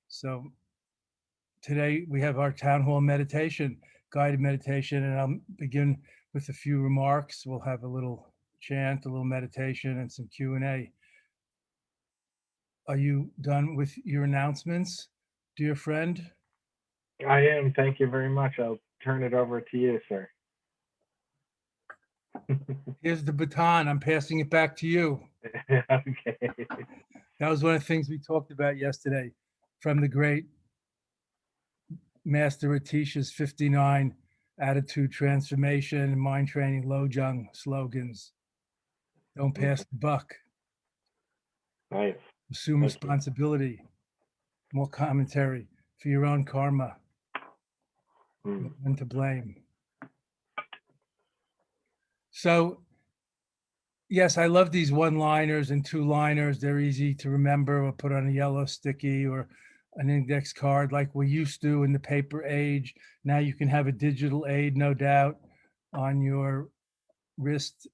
So today we have our town hall meditation, guided meditation, and I'll begin with a few remarks. We'll have a little chant, a little meditation, and some Q&A. Are you done with your announcements, dear friend? I am. Thank you very much. I'll turn it over to you, sir. Here's the baton. I'm passing it back to you. Okay. That was one of the things we talked about yesterday from the great Master Atisha's 59 attitude transformation and mind training Lojong slogans. Don't pass the buck. Nice. Assume Thank you. responsibility. More commentary for your own karma. No one to blame. So, yes, I love these one-liners and two-liners. They're easy to remember or put on a yellow sticky or an index card like we used to in the paper age. Now you can have a digital aid, no doubt, on your wrist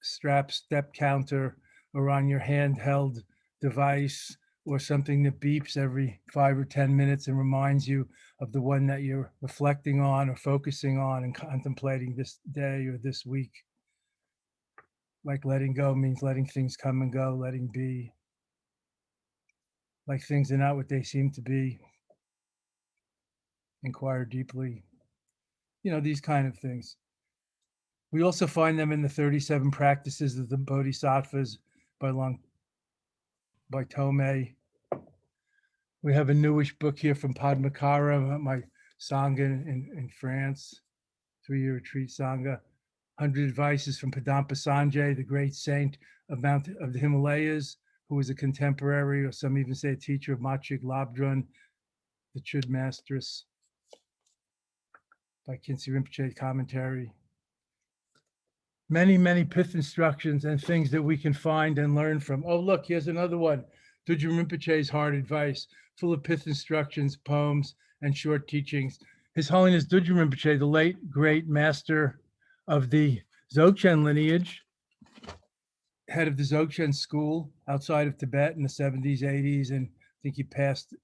strap step counter or on your handheld device or something that beeps every 5 or 10 minutes and reminds you of the one that you're reflecting on or focusing on and contemplating this day or this week. Like letting go means letting things come and go, letting be. Like things are not what they seem to be. Inquire deeply. These kind of things. We also find them in the 37 practices of the Bodhisattvas by Tomei. We have a newish book here from Padmakara, my Sangha in France, 3-year retreat Sangha. 100 Advices from Padampa Sanjay, the great saint of the Himalayas, who was a contemporary, or some even say a teacher of Machig Labdrön, the Chud Masteress, by Khyentse Rinpoche commentary. Many, many pith instructions and things that we can find and learn from. Oh, look, here's another one. Dudjom Rinpoche's Hard Advice, full of pith instructions, poems, and short teachings. His Holiness Dudjom Rinpoche, the late great master of the Dzogchen lineage, head of the Dzogchen school outside of Tibet in the 70s, 80s, and I think he passed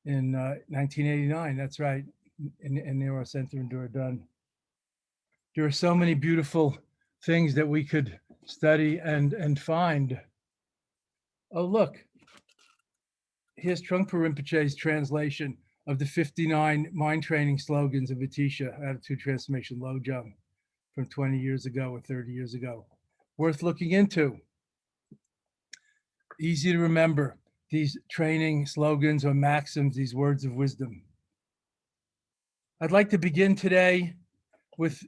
in 1989. That's right, in Nero Center in Durban. There are so many beautiful things that we could study and find. Oh, look, here's Trungpa Rinpoche's translation of the 59 mind training slogans of Atisha, Attitude Transformation Lojong, from 20 years ago or 30 years ago. Worth looking into. Easy to remember, these training slogans or maxims, these words of wisdom. I'd like to begin today with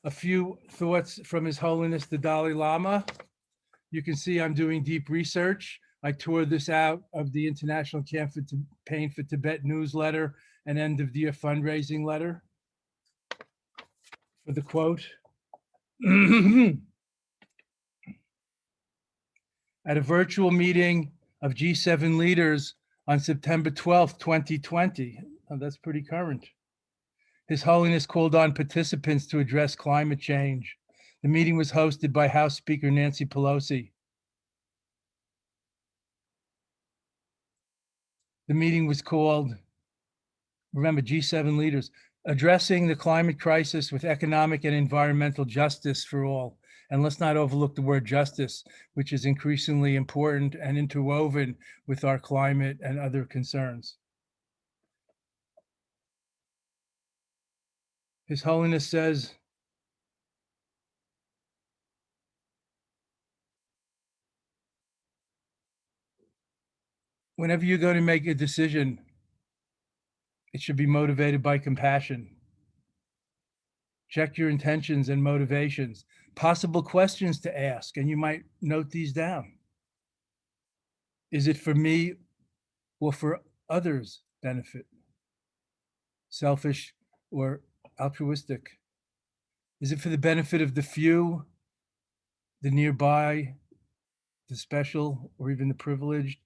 a few thoughts from His Holiness the Dalai Lama. You can see I'm doing deep research. I tore this out of the International Campaign for Tibet newsletter and end of the year fundraising letter for the quote. At a virtual meeting of G7 leaders on September 12th, 2020, that's pretty current. His Holiness called on participants to address climate change. The meeting was hosted by House Speaker Nancy Pelosi. The meeting was called, remember, G7 leaders, addressing the climate crisis with economic and environmental justice for all. And let's not overlook the word justice, which is increasingly important and interwoven with our climate and other concerns. His Holiness says, whenever you're going to make a decision, it should be motivated by compassion. Check your intentions and motivations. Possible questions to ask, and you might note these down. Is it for me or for others' benefit? Selfish or altruistic? Is it for the benefit of the few, the nearby, the special, or even the privileged?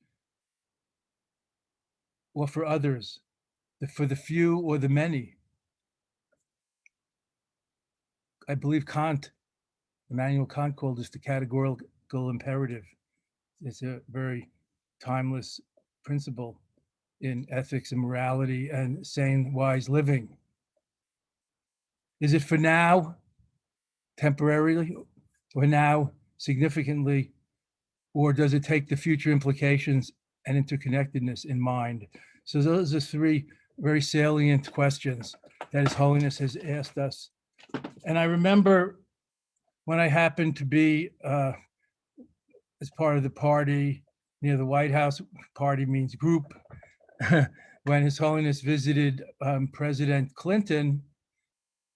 Or for others, for the few or the many? I believe Immanuel Kant called this the categorical imperative. It's a very timeless principle in ethics and morality and sane, wise living. Is it for now, temporarily, or now, significantly, or does it take the future implications and interconnectedness in mind? So those are three very salient questions that His Holiness has asked us. And I remember when I happened to be as part of the party near the White House, party means group, when His Holiness visited President Clinton,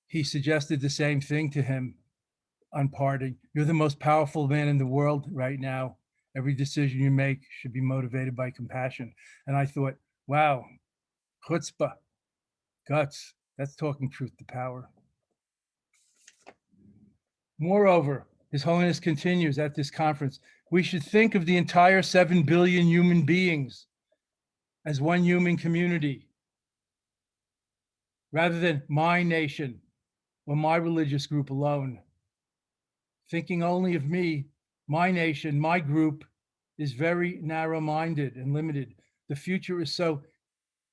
he suggested the same thing to him on parting. You're the most powerful man in the world right now. Every decision you make should be motivated by compassion. And I thought, wow, chutzpah, guts, that's talking truth to power. Moreover, His Holiness continues at this conference, we should think of the entire 7 billion human beings as one human community, rather than my nation or my religious group alone. Thinking only of me, my nation, my group is very narrow-minded and limited. The future is so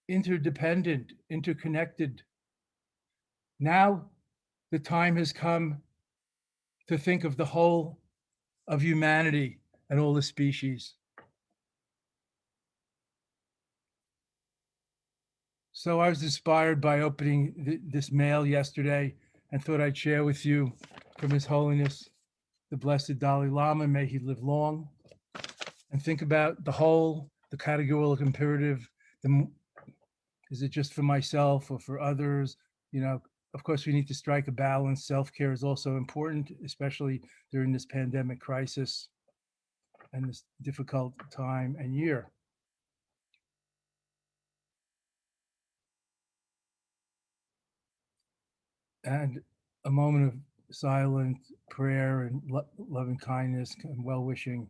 interdependent, interconnected. Now the time has come to think of the whole of humanity and all the species. So I was inspired by opening this mail yesterday and thought I'd share with you from His Holiness, the Blessed Dalai Lama, may he live long, and think about the whole, the categorical imperative. Is it just for myself or for others? You know, of course, we need to strike a balance. Self-care is also important, especially during this pandemic crisis and this difficult time and year. And a moment of silent prayer and loving kindness and well-wishing,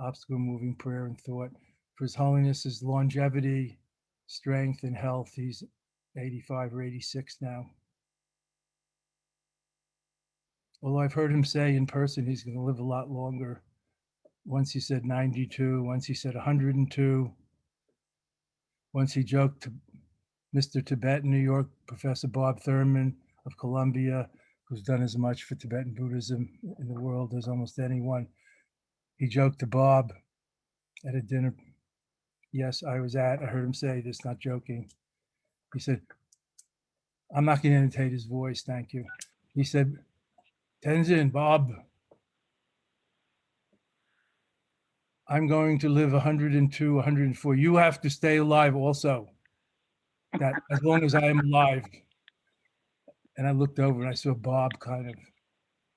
obstacle-moving prayer and thought for His Holiness's longevity, strength, and health. He's 85 or 86 now. Although I've heard him say in person he's going to live a lot longer. Once he said 92, once he said 102. Once he joked to Mr. Tibet in New York, Professor Bob Thurman of Columbia, who's done as much for Tibetan Buddhism in the world as almost anyone. He joked to Bob at a dinner. Yes, I heard him say this, not joking. He said, I'm not going to imitate his voice, thank you. He said, Tenzin, Bob, I'm going to live 102, 104. You have to stay alive also, that as long as I am alive. And I looked over and I saw Bob kind of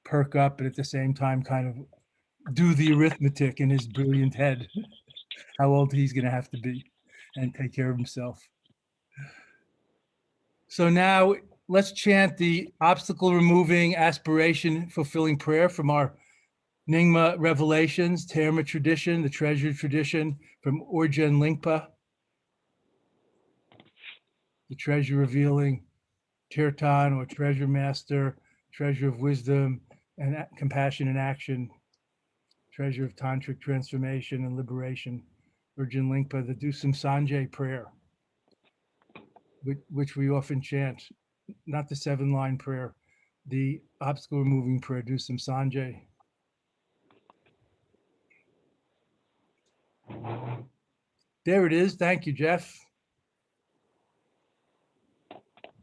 perk up, but at the same time kind of do the arithmetic in his brilliant head, how old he's going to have to be and take care of himself. So now let's chant the obstacle removing, aspiration fulfilling prayer from our Nyingma Revelations, Terma tradition, the treasured tradition from Orgen Lingpa, the treasure revealing Tirtan or treasure master, treasure of wisdom and compassion and action, treasure of tantric transformation and liberation, Orgen Lingpa, the Dusam Sanjay prayer, which we often chant, not the 7-line prayer, the obstacle removing prayer, Dusam Sanjay. There it is. Thank you, Jeff.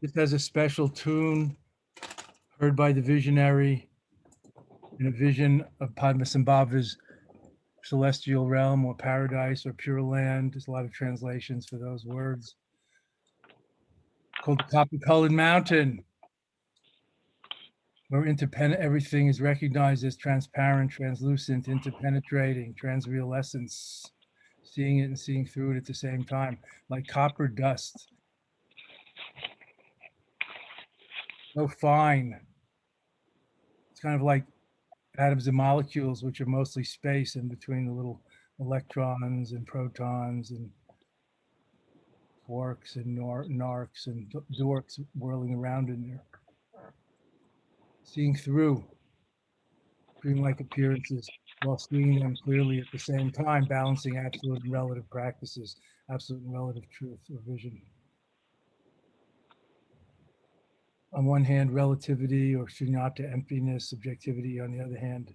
This has a special tune heard by the visionary in a vision of Padmasambhava's celestial realm or paradise or pure land. There's a lot of translations for those words. Called the Copper-Colored Mountain, where everything is recognized as transparent, translucent, interpenetrating, transreal essence, seeing it and seeing through it at the same time, like copper dust. So fine. It's kind of like atoms and molecules, which are mostly space in between the little electrons and protons and quarks and narks and dorks whirling around in there. Seeing through dreamlike appearances, while seeing them clearly at the same time, balancing absolute and relative practices, absolute and relative truth or vision. On one hand, relativity or shunyata, emptiness, subjectivity. On the other hand,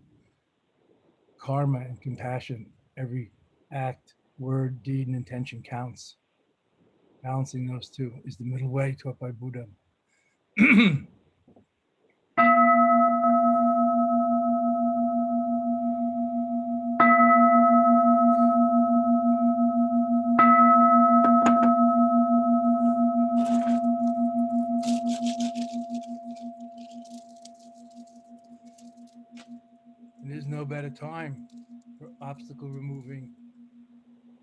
karma and compassion. Every act, word, deed, and intention counts. Balancing those two is the middle way taught by Buddha. There's no better time for obstacle removing,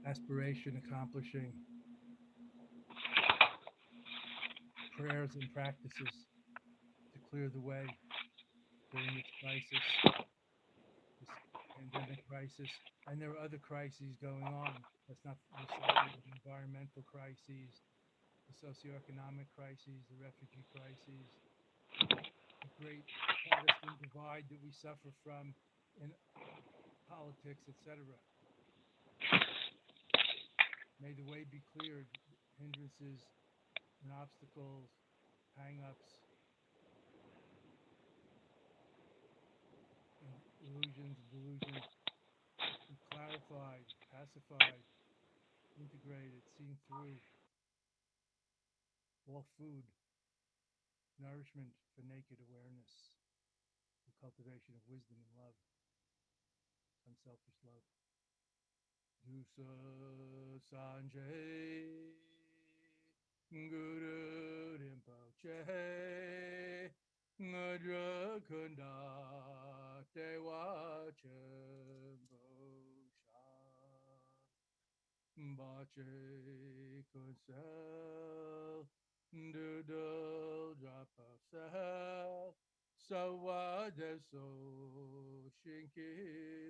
aspiration accomplishing, prayers and practices to clear the way during this crisis, this pandemic crisis. And there are other crises going on. Let's not lose sight of the environmental crises, the socioeconomic crises, the refugee crises, the great partisan divide that we suffer from in politics, etc. May the way be cleared, hindrances and obstacles, hang-ups, illusions, delusions, be clarified, pacified, integrated, seen through. All food, nourishment for naked awareness, the cultivation of wisdom and love, unselfish love. Jusa Sanjay Guru Rinpoche Ngadra Kunda Dewa Chembo Bache Kunsel Doodle Drop of Sel Sawa Deso Shinki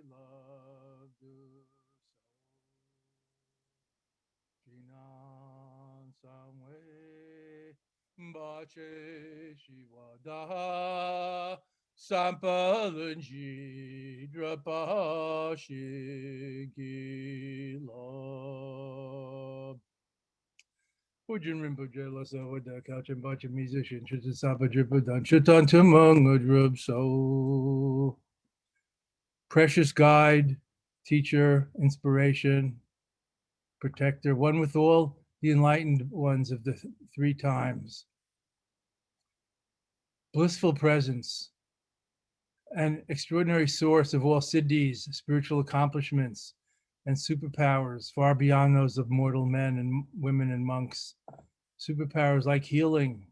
Love Do Jinan Samwe Bache Shiwada Sampalanji Drapa Shinki Love Pujin Rinpoche Lasa Wada Kauchin Bacha musician Chitan Sapa Dripadan Chitan Tumung Drub So precious guide, teacher, inspiration, protector, one with all the enlightened ones of the three times. Blissful presence, an extraordinary source of all siddhis, spiritual accomplishments, and superpowers far beyond those of mortal men and women and monks. Superpowers like healing,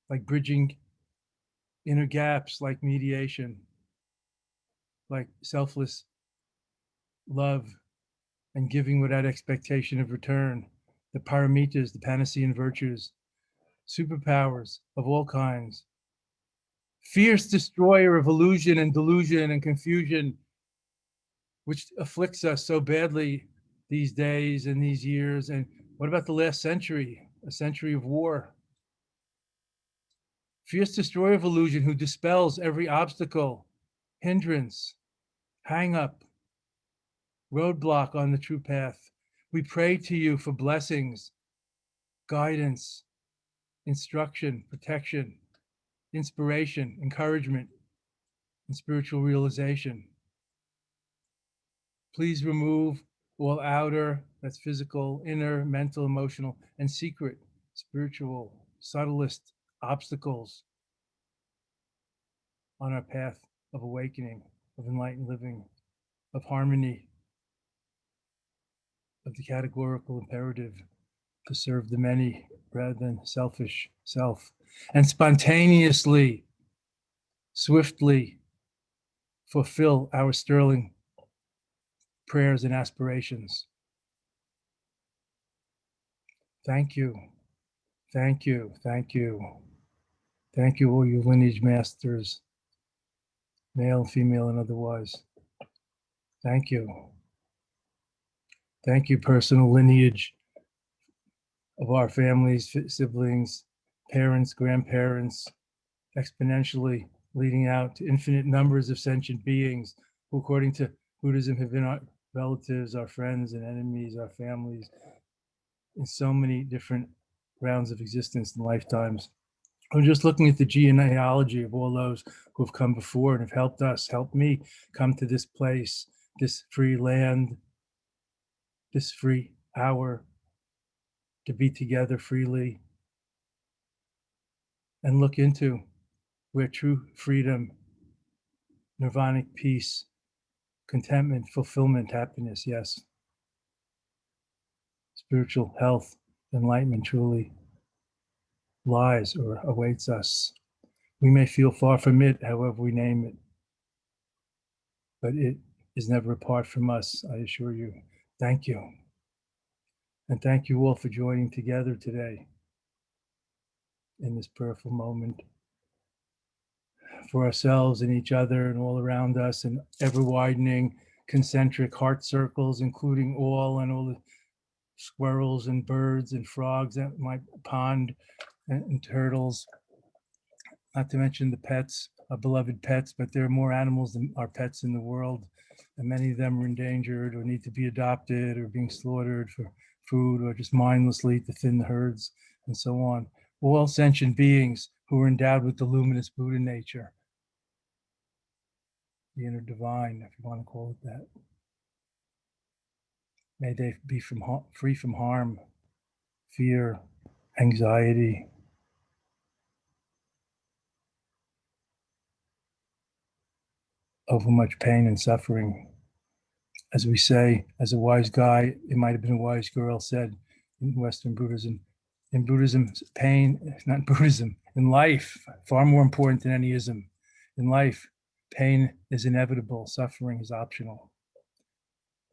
like bridging inner gaps, like mediation, like selfless love and giving without expectation of return, the paramitas, the Panacean virtues, superpowers of all kinds, fierce destroyer of illusion and delusion and confusion, which afflicts us so badly these days and these years. And what about the last century, a century of war? Fierce destroyer of illusion who dispels every obstacle, hindrance, hang up, roadblock on the true path. We pray to you for blessings, guidance, instruction, protection, inspiration, encouragement, and spiritual realization. Please remove all outer, that's physical, inner, mental, emotional, and secret, spiritual, subtlest obstacles on our path of awakening, of enlightened living, of harmony, of the categorical imperative to serve the many rather than selfish self, and spontaneously, swiftly fulfill our sterling prayers and aspirations. Thank you. Thank you. Thank you. Thank you, all you lineage masters, male, female, and otherwise. Thank you. Thank you, personal lineage of our families, siblings, parents, grandparents, exponentially leading out to infinite numbers of sentient beings who, according to Buddhism, have been our relatives, our friends and enemies, our families, in so many different rounds of existence and lifetimes. I'm just looking at the genealogy of all those who have come before and have helped us, helped me come to this place, this free land, this free hour, to be together freely and look into where true freedom, nirvanic peace, contentment, fulfillment, happiness, yes, spiritual health, enlightenment truly lies or awaits us. We may feel far from it, however we name it, but it is never apart from us, I assure you. Thank you. And thank you all for joining together today in this prayerful moment for ourselves and each other and all around us, and ever widening concentric heart circles, including all the squirrels and birds and frogs at my pond and turtles, not to mention the pets, our beloved pets, but there are more animals than our pets in the world, and many of them are endangered or need to be adopted or being slaughtered for food or just mindlessly to thin the herds and so on. All sentient beings who are endowed with the luminous Buddha nature, the inner divine, if you want to call it that. May they be free from harm, fear, anxiety, overmuch pain and suffering. As we say, as a wise guy, it might have been a wise girl, said in Western Buddhism, in Buddhism, pain, not Buddhism, in life, far more important than any ism. In life, pain is inevitable, suffering is optional.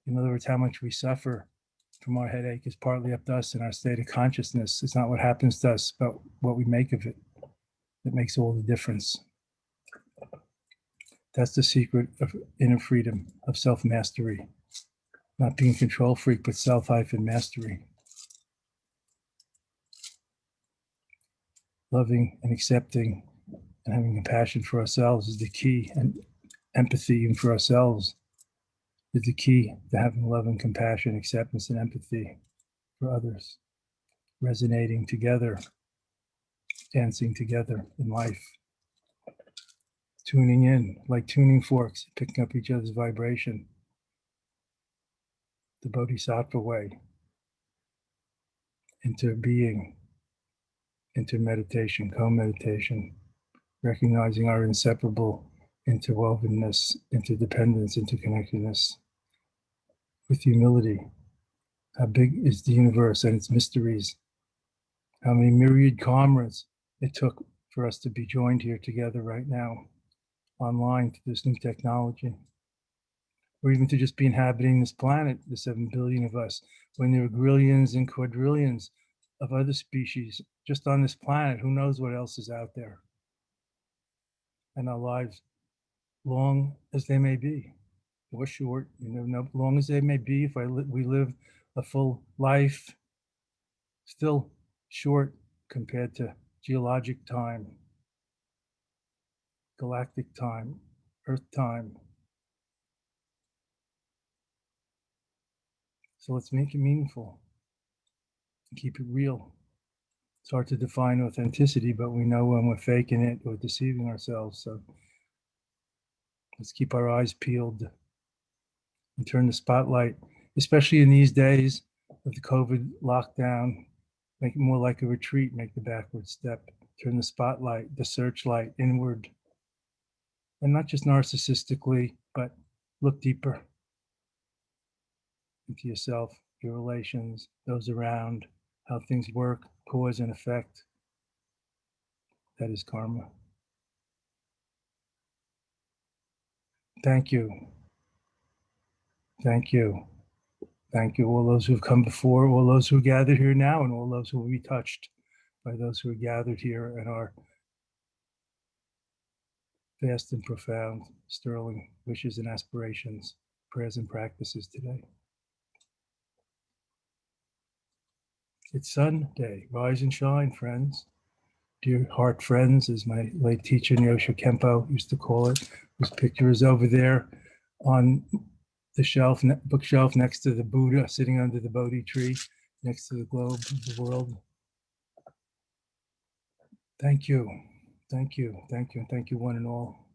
In other words, how much we suffer from our headache is partly up to us in our state of consciousness. It's not what happens to us, but what we make of it that makes all the difference. That's the secret of inner freedom, of self-mastery. Not being a control freak, but self-mastery. Loving and accepting and having compassion for ourselves is the key, and empathy even for ourselves is the key to having love and compassion, acceptance and empathy for others, resonating together, dancing together in life, tuning in like tuning forks, picking up each other's vibration, the Bodhisattva way, into being, into meditation, co-meditation, recognizing our inseparable interwovenness, interdependence, interconnectedness, with humility. How big is the universe and its mysteries? How many myriad comrades it took for us to be joined here together right now, online to this new technology, or even to just be inhabiting this planet, the 7 billion of us, when there are grillions and quadrillions of other species just on this planet. Who knows what else is out there? And our lives, long as they may be, or short, long as they may be, if we live a full life, still short compared to geologic time, galactic time, Earth time. So let's make it meaningful, keep it real. It's hard to define authenticity, but we know when we're faking it or deceiving ourselves. So let's keep our eyes peeled and turn the spotlight, especially in these days of the COVID lockdown, make it more like a retreat, make the backward step, turn the spotlight, the searchlight inward, and not just narcissistically, but look deeper into yourself, your relations, those around, how things work, cause and effect. That is karma. Thank you. Thank you. Thank you, all those who've come before, all those who are gathered here now, and all those who will be touched by those who are gathered here and our vast and profound, sterling wishes and aspirations, prayers and practices today. It's Sunday. Rise and shine, friends. dear heart friends, as my late teacher Nyosho Kempo used to call it, whose picture is over there on the shelf, bookshelf next to the Buddha sitting under the Bodhi tree, next to the globe of the world. Thank you, thank you, thank you, and thank you one and all.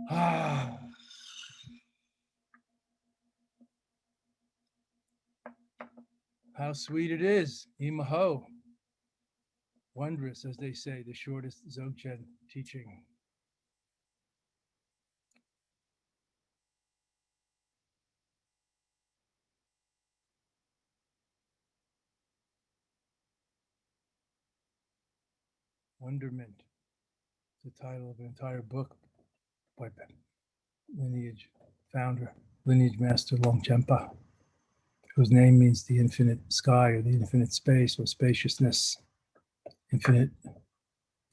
Ah. How sweet it is, Imaho. Wondrous, as they say, the shortest Dzogchen teaching. Wonderment, the title of an entire book by lineage founder, lineage master Longchenpa, whose name means the infinite sky or the infinite space or spaciousness, infinite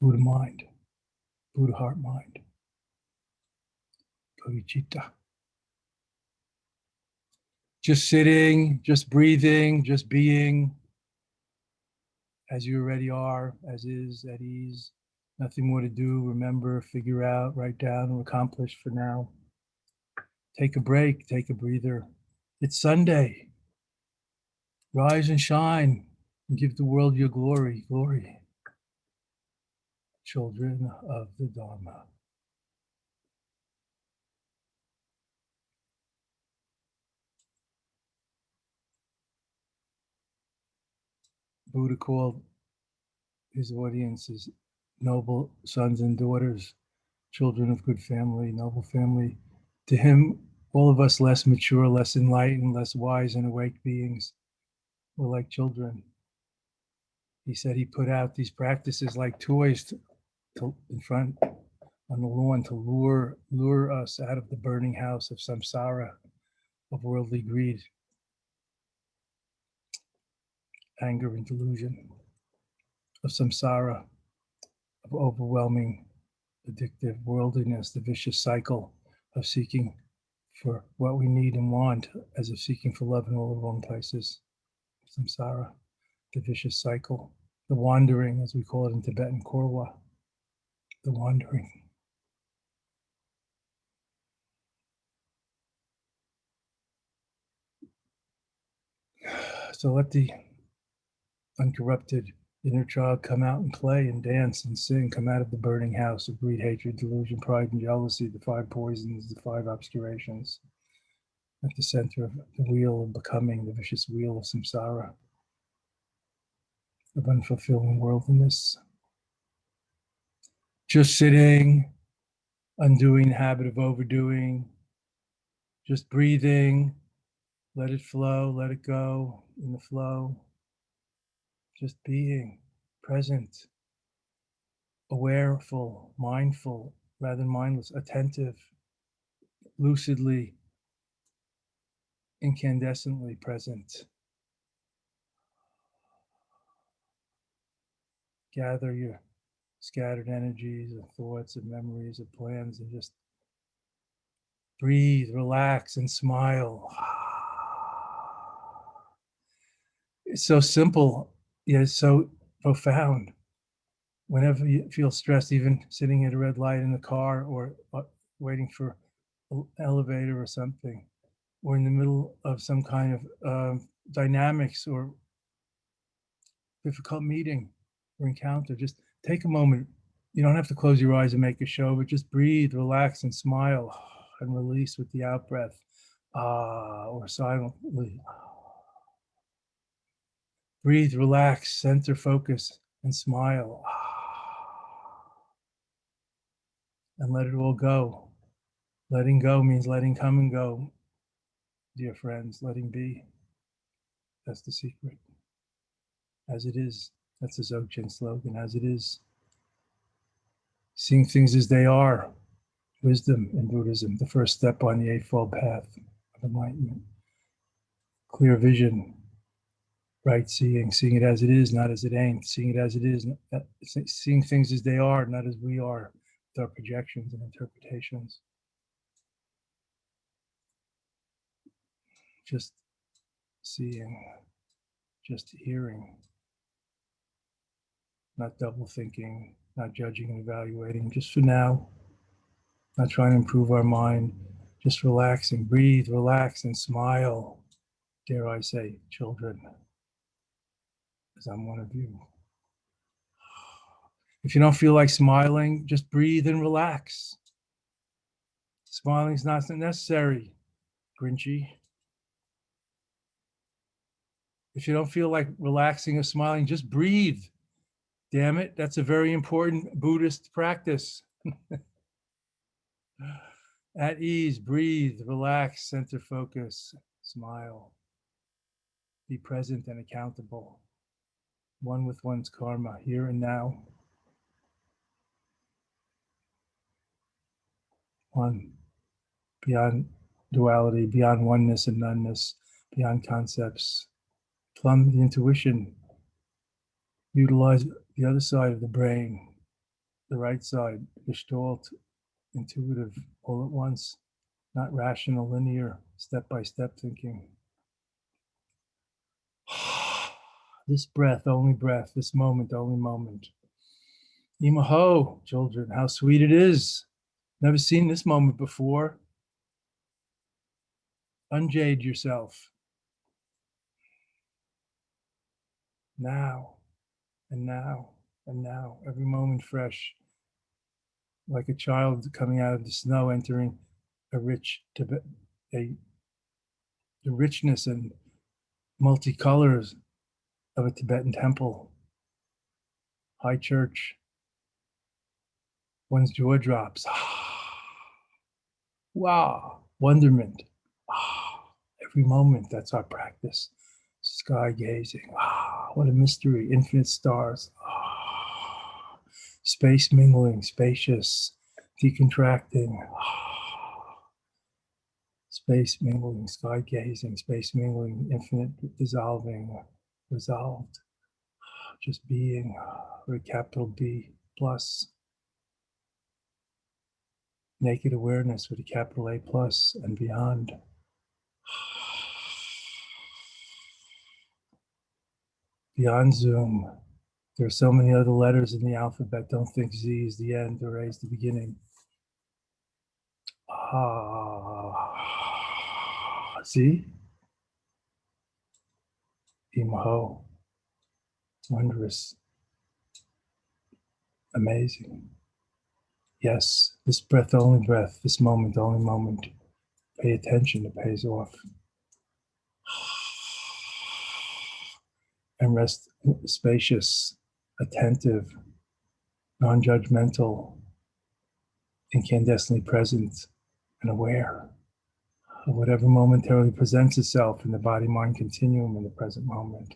Buddha mind, Buddha heart mind, Bodhicitta. Just sitting, just breathing, just being as you already are, as is, at ease. Nothing more to do, remember, figure out, write down, or accomplish for now. Take a break, take a breather. It's Sunday. Rise and shine and give the world your glory, glory. Children of the Dharma. Buddha called his audiences noble sons and daughters, children of good family, noble family. To him, all of us less mature, less enlightened, less wise and awake beings were like children. He said he put out these practices like toys to in front on the lawn to lure us out of the burning house of samsara, of worldly greed, anger and delusion, of samsara, of overwhelming, addictive worldliness, the vicious cycle of seeking for what we need and want, as of seeking for love in all the wrong places. Samsara, the vicious cycle, the wandering, as we call it in Tibetan Korwa, the wandering. So let the uncorrupted inner child come out and play and dance and sing, come out of the burning house of greed, hatred, delusion, pride, and jealousy, the five poisons, the five obscurations, at the center of the wheel of becoming, the vicious wheel of samsara, of unfulfilling worldliness. Just sitting, undoing the habit of overdoing, just breathing, let it flow, let it go in the flow, just being present, awareful, mindful, rather than mindless, attentive, lucidly, incandescently present. Gather your scattered energies of thoughts and memories of plans and just breathe, relax, and smile. It's so simple, yet it's so profound. Whenever you feel stressed, even sitting at a red light in the car or waiting for an elevator or something, or in the middle of some kind of dynamics or difficult meeting or encounter, just take a moment. You don't have to close your eyes and make a show, but just breathe, relax, and smile and release with the out breath, or silently. Breathe, relax, center, focus, and smile. And let it all go. Letting go means letting come and go, dear friends, letting be. That's the secret. As it is. That's the Dzogchen slogan, as it is. Seeing things as they are. Wisdom in Buddhism, the first step on the Eightfold Path of enlightenment. Clear vision, right seeing, seeing it as it is, not as it ain't, seeing it as it is, seeing things as they are, not as we are. with our projections and interpretations. Just seeing, just hearing, not double thinking, not judging and evaluating, just for now, not trying to improve our mind, just relaxing, breathe, relax, and smile. Dare I say, children, because I'm one of you. If you don't feel like smiling, just breathe and relax. Smiling is not necessary, Grinchy. If you don't feel like relaxing or smiling, just breathe. Damn it, that's a very important Buddhist practice. At ease, breathe, relax, center focus, smile. Be present and accountable. One with one's karma, here and now. One, beyond duality, beyond oneness and noneness, beyond concepts. Plumb the intuition. Utilize the other side of the brain, the right side, Gestalt, intuitive, all at once, not rational, linear, step-by-step thinking. This breath, only breath, this moment, only moment. Imaho, children, how sweet it is. Never seen this moment before. Unjade yourself. Now, and now, and now, every moment fresh. Like a child coming out of the snow, entering a rich, the richness and multicolors of a Tibetan temple. High church. One's jaw drops. Wow, wonderment. Every moment, that's our practice. Sky gazing. What a mystery. Infinite stars. Space mingling, spacious, decontracting. Space mingling, sky gazing, space mingling, infinite dissolving, resolved. Just being, with a capital B plus. Naked awareness with a capital A plus and beyond. Beyond Zoom. There are so many other letters in the alphabet. Don't think Z is the end or A is the beginning. Z? Imaho. Wondrous. Amazing. Yes, this breath, only breath, this moment, only moment. Pay attention, it pays off. And rest spacious, attentive, non-judgmental, incandescently present and aware of whatever momentarily presents itself in the body-mind continuum in the present moment.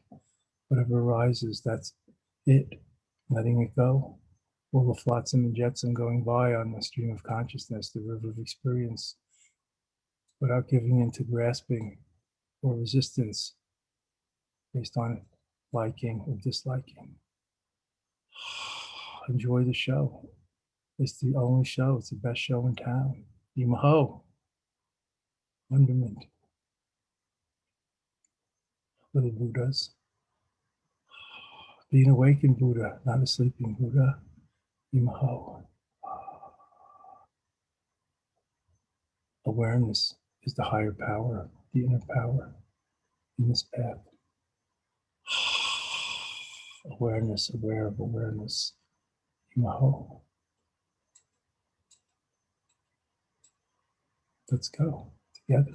Whatever arises, that's it. Letting it go. All the flotsam and jetsam going by on the stream of consciousness, the river of experience, without giving in to grasping or resistance based on liking or disliking. Enjoy the show. It's the only show. It's the best show in town. Imaho. Wonderment. Little Buddhas. Be an awakened Buddha, not a sleeping Buddha. Imaho. Awareness is the higher power, the inner power in this path. Awareness, aware of awareness. Imaho. Let's go together.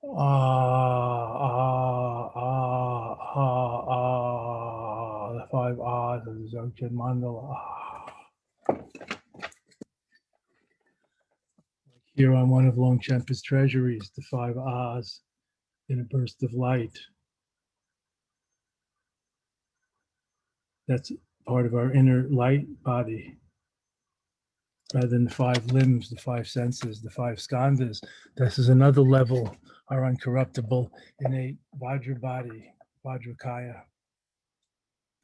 The 5 ahs of the Dzogchen mandala. Here on one of Longchenpa's treasuries, the 5 ahs in a burst of light. That's part of our inner light body, rather than the 5 limbs, the 5 senses, the 5 skandhas. This is another level, our uncorruptible, innate Vajra body, Vajrakaya,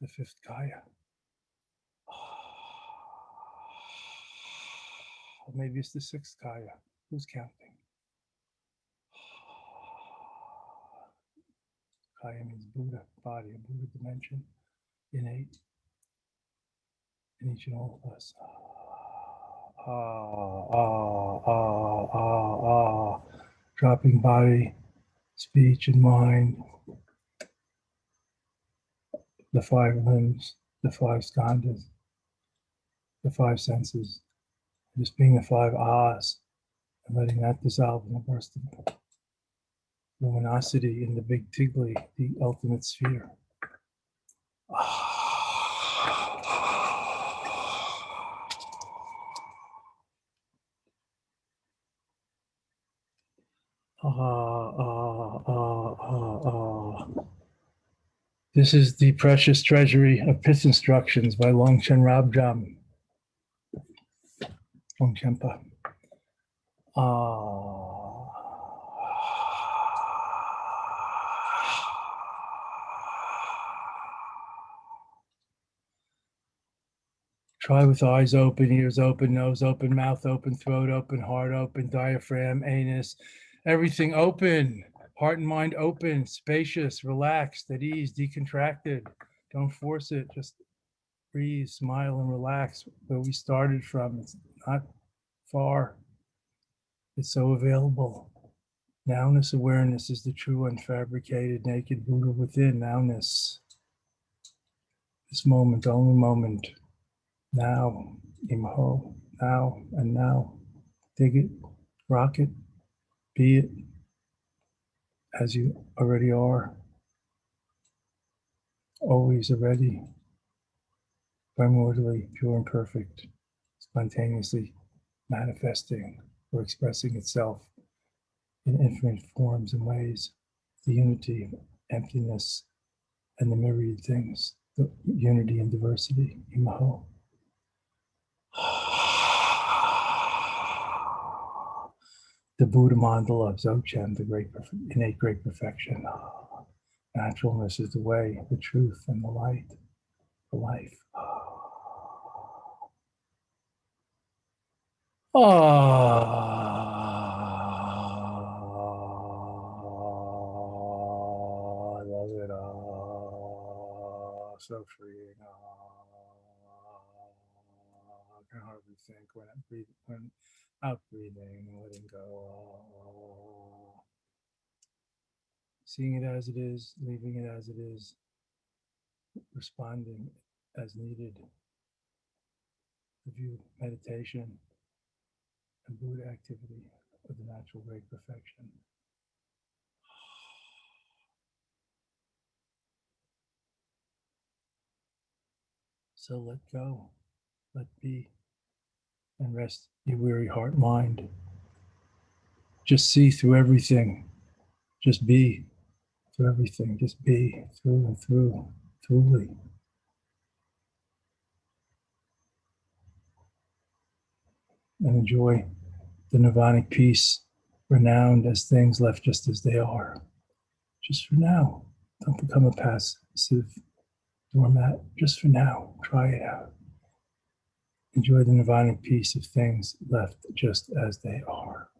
the 5th kaya. Or maybe it's the 6th kaya. Who's counting? Kaya means Buddha body, a Buddha dimension, innate in each and all of us. Dropping body, speech, and mind, the 5 limbs, the 5 skandhas, the 5 senses, just being the 5 ahs, and letting that dissolve in a burst of luminosity in the big Tigli, the ultimate sphere. This is the precious treasury of Pith Instructions by Longchen Rabjam. Longchenpa. Try with eyes open, ears open, nose open, mouth open, throat open, heart open, diaphragm, anus, everything open, heart and mind open, spacious, relaxed, at ease, decontracted. Don't force it. Just breathe, smile, and relax. Where we started from, it's not far. It's so available. Nowness awareness is the true, unfabricated, naked Buddha within. Nowness. This moment, only moment. Now, Imaho. Now and now. Dig it, rock it, be it as you already are. Always already. Primordially pure and perfect. Spontaneously manifesting or expressing itself in infinite forms and ways, the unity, emptiness, and the myriad things, the unity and diversity, Imaho. The Buddha mandala of Dzogchen, the great, innate great perfection. Naturalness is the way, the truth, and the light, the life. I love it. So freeing. I can hardly think when I'm breathing, when out breathing, letting go. Seeing it as it is, leaving it as it is, responding as needed. The view, meditation, and Buddha activity of the natural great perfection. So let go, let be, and rest your weary heart mind. Just see through everything. Just be through everything. Just be through and through, truly. And enjoy the nirvanic peace, renowned as things left just as they are. Just for now. Don't become a passive doormat. Just for now. Try it out. Enjoy the nirvanic peace of things left just as they are.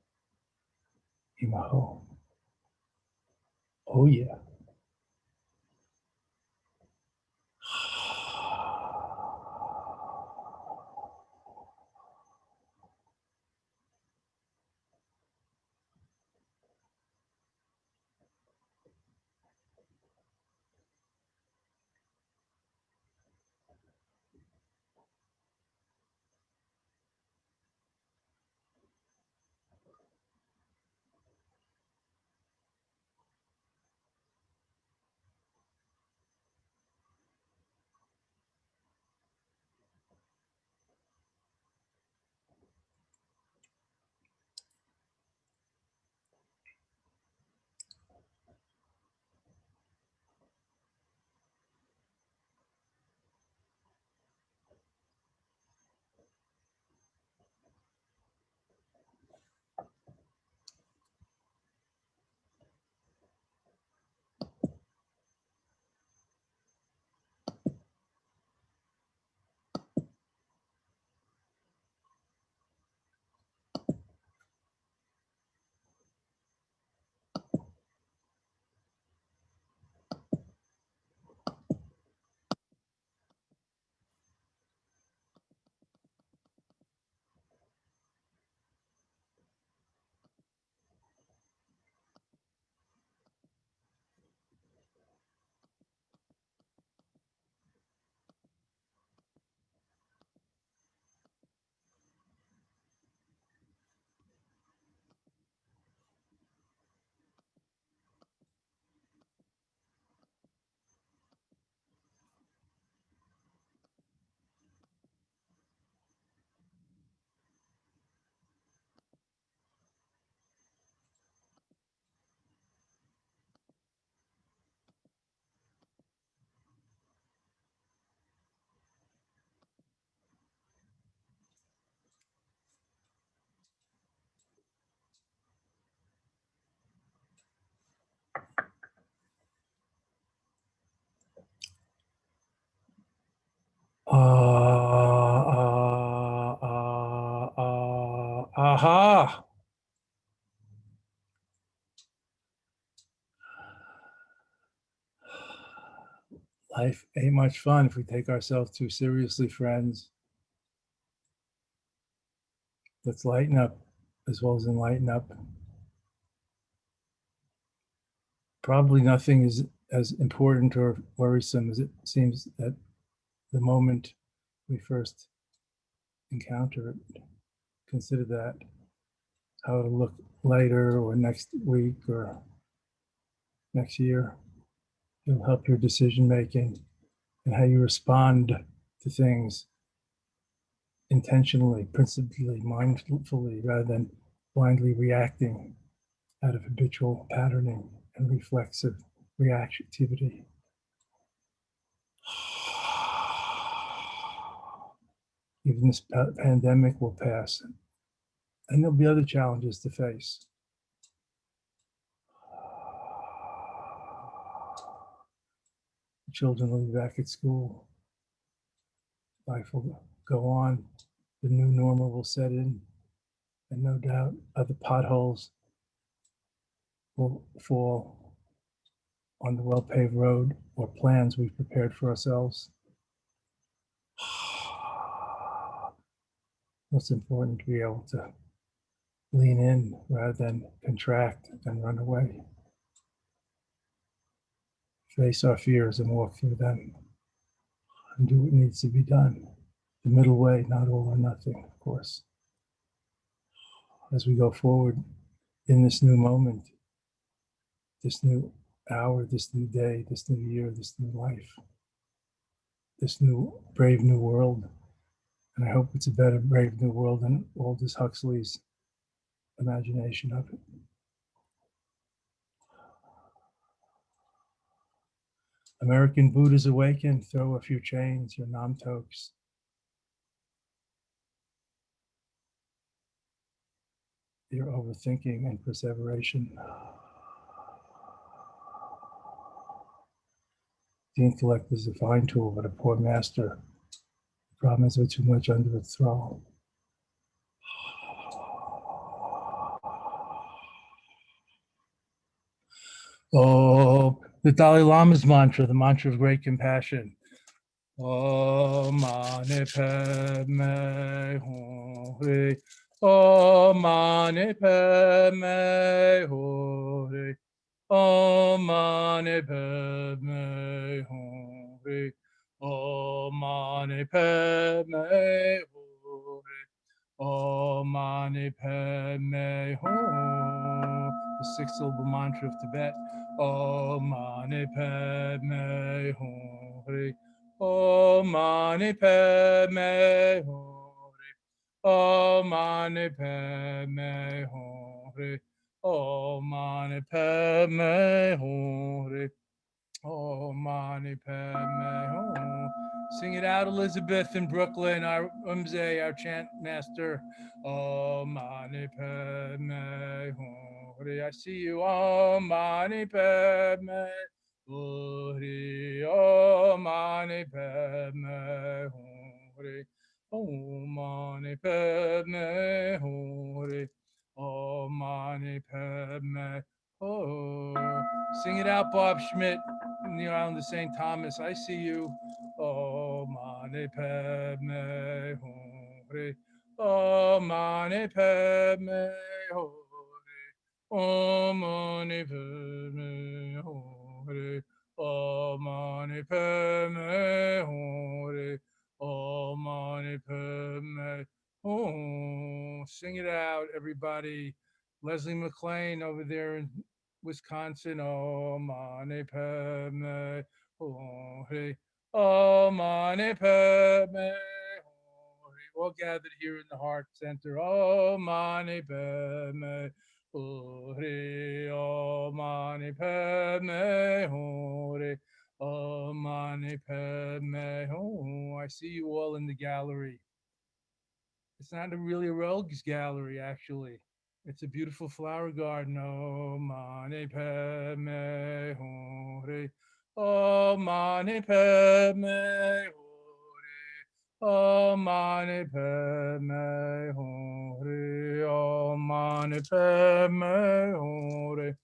Imaho. Oh yeah. Aha. Life ain't much fun if we take ourselves too seriously, friends. Let's lighten up as well as enlighten up. Probably nothing is as important or worrisome as it seems at the moment we first encounter it. Consider that, how it'll look later or next week or next year. It'll help your decision making and how you respond to things intentionally, principally, mindfully, rather than blindly reacting out of habitual patterning and reflexive reactivity. Even this pandemic will pass, and there'll be other challenges to face. Children will be back at school. Life will go on. The new normal will set in, and no doubt other potholes will fall on the well-paved road or plans we've prepared for ourselves. It's important to be able to lean in rather than contract and run away. Face our fears and walk through them and do what needs to be done. The middle way, not all or nothing, of course. As we go forward in this new moment, this new hour, this new day, this new year, this new life, this new brave new world. And I hope it's a better brave new world than Aldous Huxley's imagination of it. American Buddhas awaken, throw a few chains, your namtokes. Your overthinking and perseveration. The intellect is a fine tool, but a poor master. The problem is we're too much under its thrall. Oh, the Dalai Lama's mantra, the mantra of great compassion. Om Mani Padme Hum. Om Mani Padme Hum. Om Mani Padme Hum. Om Mani Padme Hum. Om Mani Padme Hum. The six-syllable mantra of Tibet. Om Mani Padme Hum. Om Mani Padme Hum. Om Mani Padme Hum. Om Mani Padme Hum. Om Mani Padme Hum. Sing it out, Elizabeth in Brooklyn, our Umze, our chant master. Om Mani Padme Hum. I see you. Om Mani Padme Hum. Om Mani Padme Hum. Om Mani Padme Hum. Om Mani Padme Hum. Sing it out, Bob Schmidt, in the island of St. Thomas. I see you. Om Mani Padme Hum. Om Mani Padme Hum. Om Mani Padme Hum. Om Mani Padme Hum. Om Mani Padme Hum. Sing it out, everybody. Leslie McLean over there in Wisconsin. Om Mani Padme Hum. Om Mani Padme Hum. All gathered here in the Heart Center. Om Mani Padme Hum. Om Mani Padme Hum. Om Mani Padme Hum. I see you all in the gallery. It's not really a rogues gallery, actually. It's a beautiful flower garden. Om Mani Padme Hum. Om Mani Padme Hum. Om Mani Padme Hum. mani padme hore.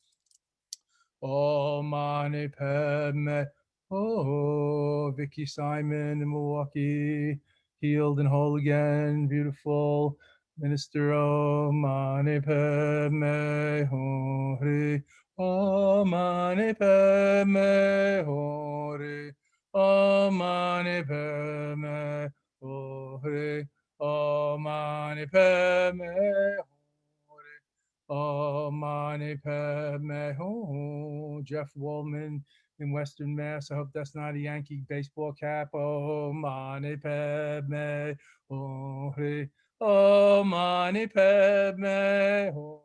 Om mani padme. Oh, Vicky Simon in Milwaukee, healed and whole again, beautiful. Minister Om mani padme hore. Om mani padme hore. Om mani padme hore. Om mani padme hore. Om mani padme hore. Jeff Wallman in Western Mass. I hope that's not a Yankee baseball cap. Om mani padme hore. Om mani padme hore.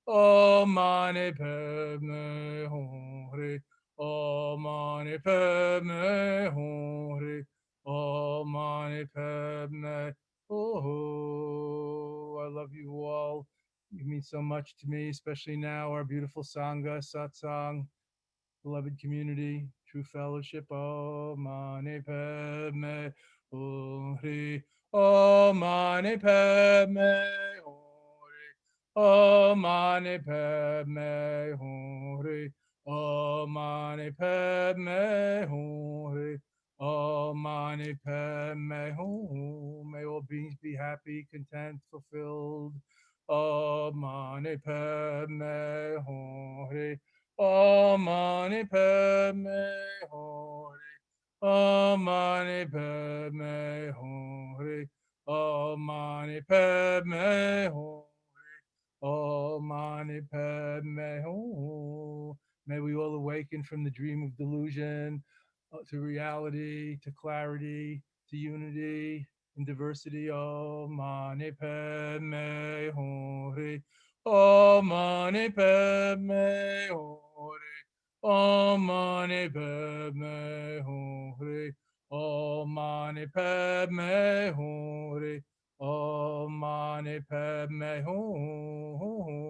Om mani padme hore. Om mani padme hore. Om mani padme. Oh, I love you all. You mean so much to me, especially now, our beautiful Sangha, Satsang, beloved community, true fellowship. Om mani padme hore. Om mani padme hore. Om mani padme hore. Om mani padme hore. Om mani padme hore. May all beings be happy, content, fulfilled. Om mani padme hore. Om mani padme hore. Om mani padme hore. Om mani padme hore. Om mani padme hore. May we all awaken from the dream of delusion to reality, to clarity, to unity and diversity. Om mani padme hore. Om mani padme hore. Om mani padme hore. Om mani padme hore. Om mani padme hore.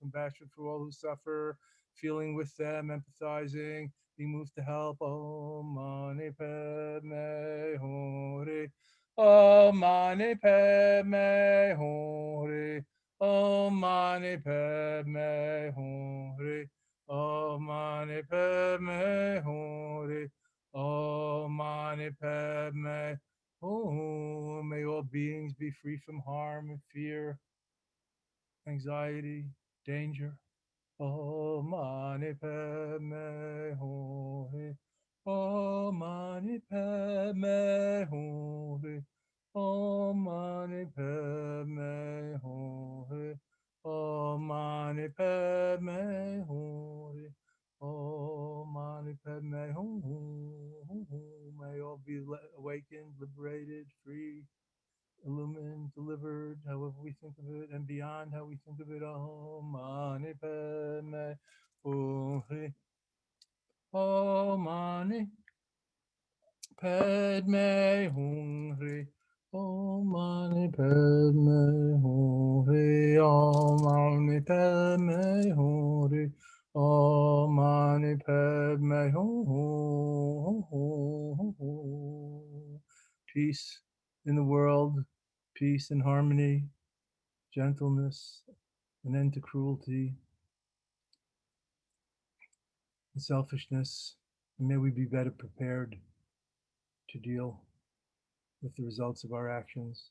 Compassion for all who suffer, feeling with them, empathizing, being moved to help. Om mani padme hore. Om mani padme hore. Om mani padme hore. Om mani padme hore. Om mani padme hore. May all beings be free from harm and fear, anxiety, danger. Om mani padme hore. Om mani padme hore. Om mani padme hore. Om mani padme hore. Om mani padme hore. May all be awakened, liberated, free, illumined, delivered, however we think of it, and beyond how we think of it. Om mani padme hore. Om mani padme hore. Om mani padme hore. Om mani padme hore. Om mani padme hore. Peace in the world, peace and harmony, gentleness, an end to cruelty and selfishness. And may we be better prepared to deal with the results of our actions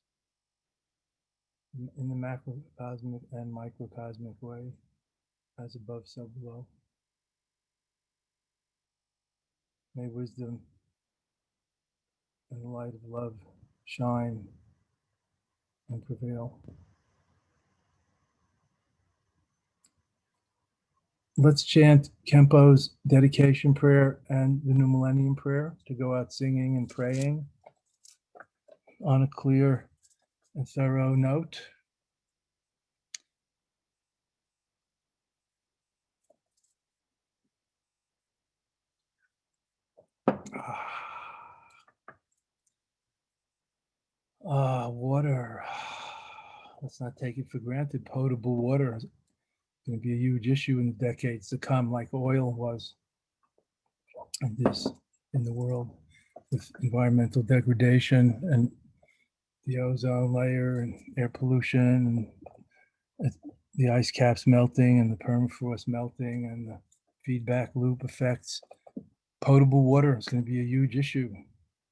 in the macrocosmic and microcosmic way, as above, so below. May wisdom and the light of love shine and prevail. Let's chant Kempo's dedication prayer and the New Millennium Prayer to go out singing and praying on a clear and thorough note. Water. Let's not take it for granted. Potable water is going to be a huge issue in the decades to come, like oil was and is in the world, with environmental degradation and the ozone layer and air pollution and the ice caps melting and the permafrost melting and the feedback loop effects. Potable water is going to be a huge issue.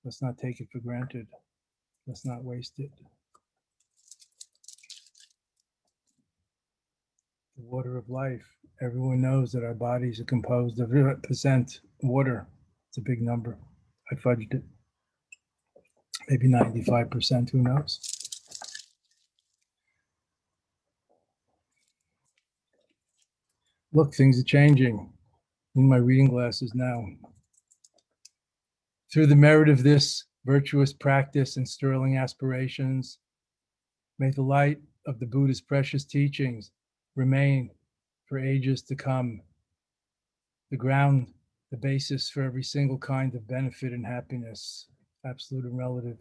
Let's not take it for granted. Let's not waste it. The water of life. Everyone knows that our bodies are composed of 0% water. It's a big number. I fudged it. Maybe 95%, who knows? Look, things are changing. In my reading glasses now. Through the merit of this virtuous practice and sterling aspirations, may the light of the Buddha's precious teachings remain for ages to come, the ground, the basis for every single kind of benefit and happiness, absolute and relative.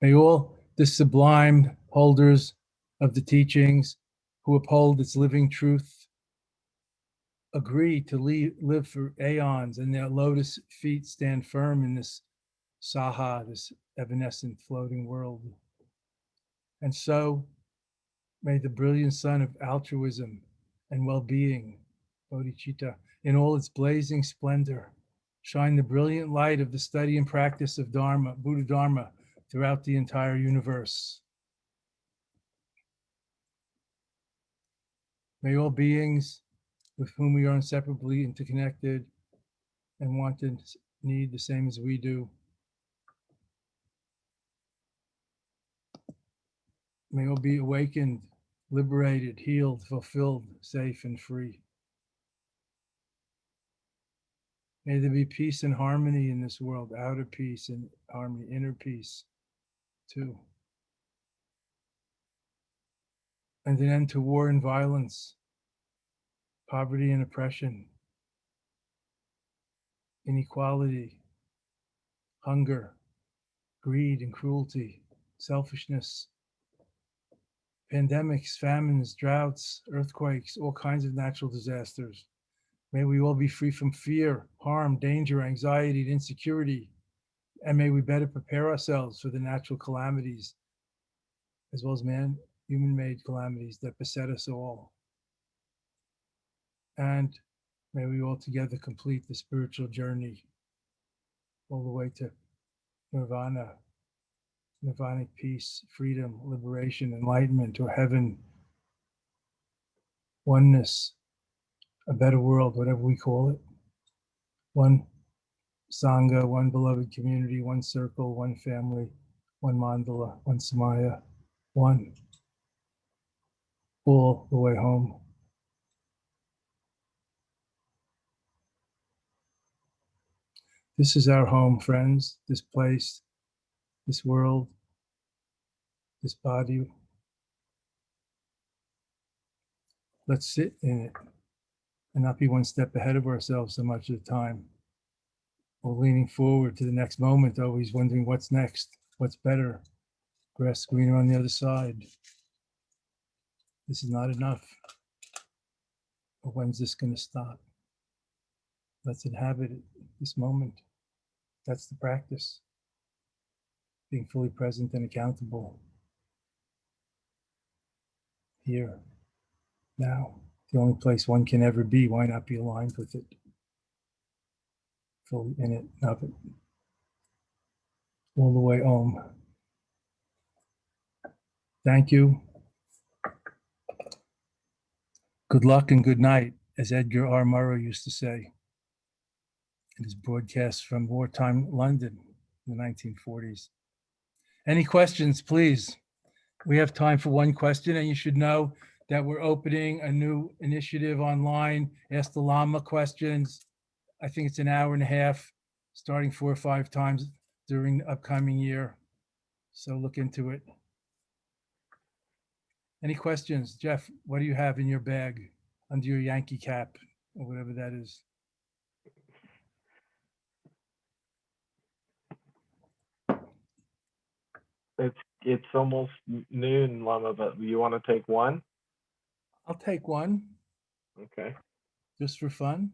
May all the sublime holders of the teachings who uphold its living truth agree to live for aeons, and their lotus feet stand firm in this saha, this evanescent floating world. And so may the brilliant sun of altruism and well-being, bodhicitta, in all its blazing splendor, shine the brilliant light of the study and practice of Dharma, Buddha Dharma, throughout the entire universe. May all beings with whom we are inseparably interconnected and want and need the same as we do, may all be awakened, liberated, healed, fulfilled, safe, and free. May there be peace and harmony in this world, outer peace and harmony, inner peace too. And an end to war and violence, poverty and oppression, inequality, hunger, greed and cruelty, selfishness, pandemics, famines, droughts, earthquakes, all kinds of natural disasters. May we all be free from fear, harm, danger, anxiety, and insecurity. And may we better prepare ourselves for the natural calamities, as well as human-made calamities that beset us all. And may we all together complete the spiritual journey all the way to nirvana, nirvanic peace, freedom, liberation, enlightenment, or heaven, oneness, a better world, whatever we call it. One Sangha, one beloved community, one circle, one family, one mandala, one samaya, one, all the way home. This is our home, friends, this place, this world, this body. Let's sit in it and not be one step ahead of ourselves so much of the time, or leaning forward to the next moment, always wondering what's next, what's better, grass greener on the other side. This is not enough. Or when's this going to stop? Let's inhabit it, this moment. That's the practice. Being fully present and accountable. Here, now, the only place one can ever be. Why not be aligned with it? Fully in it, of it. All the way home. Thank you. Good luck and good night, as Edgar R. Murrow used to say in his broadcasts from wartime London in the 1940s. Any questions, please? We have time for one question, and you should know that we're opening a new initiative online, Ask the Lama questions. I think it's an hour and a half, starting 4 or 5 times during the upcoming year. So look into it. Any questions? Jeff, what do you have in your bag under your Yankee cap or whatever that is? It's almost noon, Lama, but you want to take one? I'll take one. Okay. Just for fun.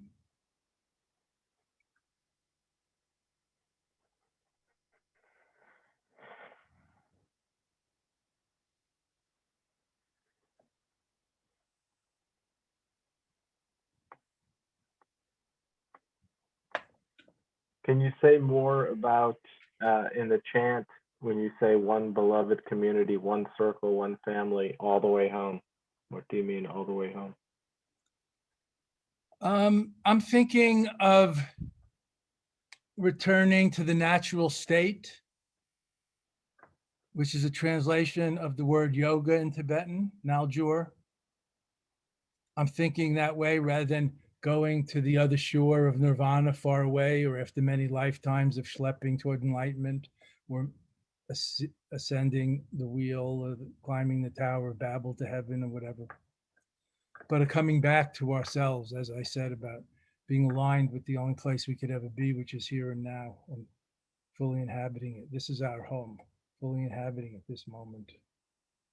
Can you say more about in the chant when you say one beloved community, one circle, one family, all the way home? What do you mean all the way home? I'm thinking of returning to the natural state, which is a translation of the word yoga in Tibetan, Naljur. I'm thinking that way rather than going to the other shore of nirvana far away, or after many lifetimes of schlepping toward enlightenment, or ascending the wheel or climbing the Tower of Babel to heaven or whatever. But coming back to ourselves, as I said, about being aligned with the only place we could ever be, which is here and now, and fully inhabiting it. This is our home, fully inhabiting it this moment,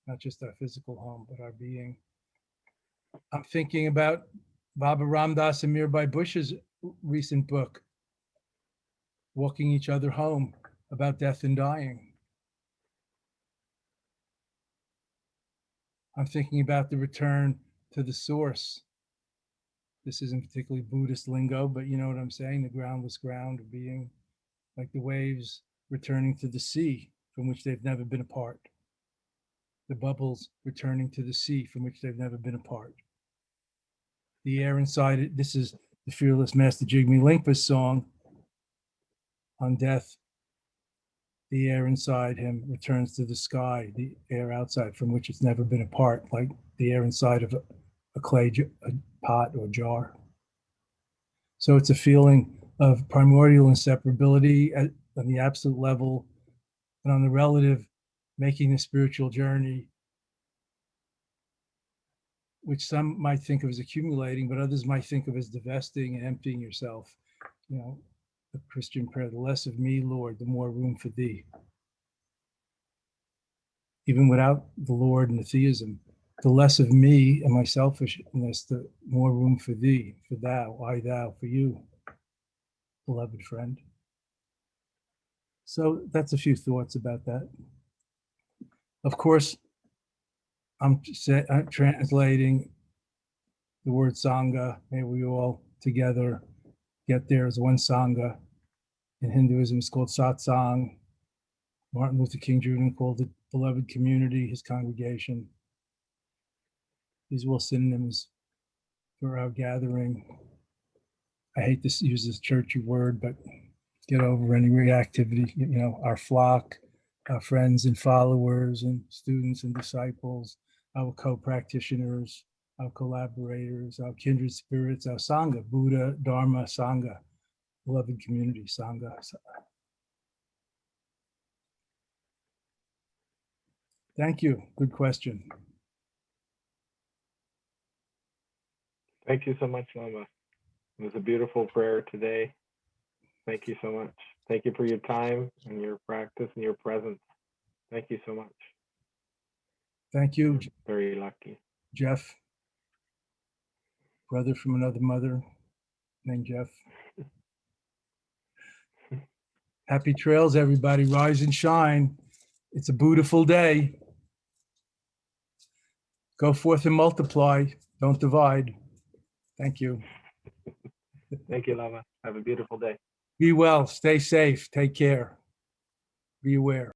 not just our physical home, but our being. I'm thinking about Baba Ramdas and Mirabai Bush's recent book, Walking Each Other Home, about death and dying. I'm thinking about the return to the source. This isn't particularly Buddhist lingo, but you know what I'm saying, the groundless ground of being, like the waves returning to the sea from which they've never been apart. The bubbles returning to the sea from which they've never been apart. The air inside it, this is the fearless Master Jigme Lingpa's song on death. The air inside him returns to the sky, the air outside from which it's never been apart, like the air inside of a clay a pot or jar. So it's a feeling of primordial inseparability on the absolute level, and on the relative, making the spiritual journey, which some might think of as accumulating, but others might think of as divesting and emptying yourself. You know, the Christian prayer, the less of me, Lord, the more room for thee. Even without the Lord and the theism, the less of me and my selfishness, the more room for thee, for thou, I, thou, for you, beloved friend. So that's a few thoughts about that. Of course, I'm translating the word Sangha. May we all together get there as one Sangha. In Hinduism, it's called Satsang. Martin Luther King Jr. called it beloved community, his congregation. These are all synonyms for our gathering. I hate to use this churchy word, but get over any reactivity. You know, our flock, our friends and followers and students and disciples, our co-practitioners, our collaborators, our kindred spirits, our Sangha, Buddha, Dharma, Sangha, beloved community, Sangha. Thank you. Good question. Thank you so much, Lama. It was a beautiful prayer today. Thank you so much. Thank you for your time and your practice and your presence. Thank you so much. Thank you, Very lucky. Jeff, brother from another mother named Jeff. Happy trails, everybody. Rise and shine. It's a beautiful day. Go forth and multiply. Don't divide. Thank you. Thank you, Lama. Have a beautiful day. Be well. Stay safe. Take care. Be aware.